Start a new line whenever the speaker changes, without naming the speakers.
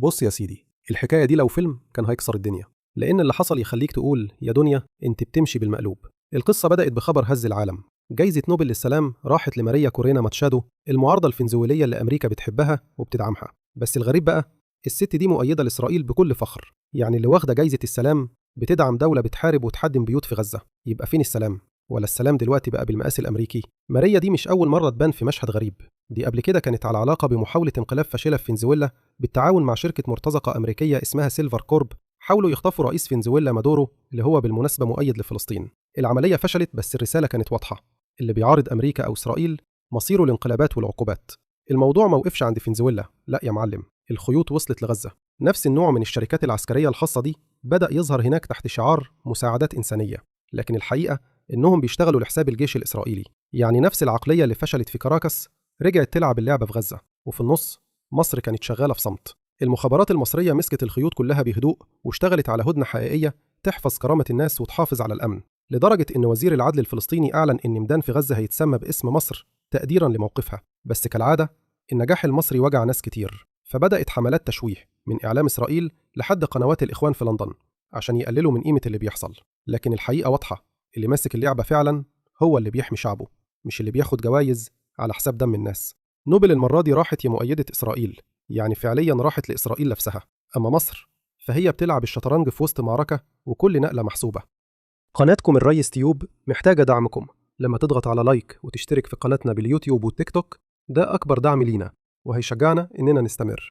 بص يا سيدي، الحكاية دي لو فيلم كان هيكسر الدنيا، لأن اللي حصل يخليك تقول يا دنيا أنت بتمشي بالمقلوب. القصة بدأت بخبر هز العالم. جايزة نوبل للسلام راحت لماريا كورينا ماتشادو، المعارضة الفنزويلية اللي أمريكا بتحبها وبتدعمها. بس الغريب بقى، الست دي مؤيدة لإسرائيل بكل فخر. يعني اللي واخدة جايزة السلام بتدعم دولة بتحارب وتحدم بيوت في غزة. يبقى فين السلام؟ ولا السلام دلوقتي بقى بالمقاس الأمريكي؟ ماريا دي مش أول مرة تبان في مشهد غريب. دي قبل كده كانت على علاقة بمحاولة انقلاب فاشلة في فنزويلا بالتعاون مع شركة مرتزقة أمريكية اسمها سيلفر كورب. حاولوا يخطفوا رئيس فنزويلا مادورو اللي هو بالمناسبة مؤيد لفلسطين. العملية فشلت، بس الرسالة كانت واضحة: اللي بيعارض أمريكا أو إسرائيل مصيره الانقلابات والعقوبات. الموضوع ما وقفش عند فنزويلا، لا يا معلم، الخيوط وصلت لغزة. نفس النوع من الشركات العسكرية الخاصة دي بدأ يظهر هناك تحت شعار مساعدات إنسانية، لكن الحقيقة إنهم بيشتغلوا لحساب الجيش الإسرائيلي. يعني نفس العقلية اللي فشلت في كاراكاس رجعت تلعب اللعبة في غزة، وفي النص مصر كانت شغالة في صمت. المخابرات المصرية مسكت الخيوط كلها بهدوء واشتغلت على هدنة حقيقية تحفظ كرامة الناس وتحافظ على الأمن، لدرجة إن وزير العدل الفلسطيني أعلن إن ميدان في غزة هيتسمى باسم مصر تقديراً لموقفها. بس كالعادة النجاح المصري وجع ناس كتير، فبدأت حملات تشويه من إعلام إسرائيل لحد قنوات الإخوان في لندن عشان يقللوا من قيمة اللي بيحصل. لكن الحقيقة واضحة، اللي ماسك اللعبة فعلاً هو اللي بيحمي شعبه، مش اللي بياخد جوائز على حساب دم الناس. نوبل المرة دي راحت مؤيدة إسرائيل، يعني فعلياً راحت لإسرائيل نفسها. أما مصر فهي بتلعب الشطرنج في وسط معركة وكل نقلة محسوبة. قناتكم الريس تيوب محتاجة دعمكم. لما تضغط على لايك وتشترك في قناتنا باليوتيوب والتيك توك، ده أكبر دعم لينا وهيشجعنا إننا نستمر.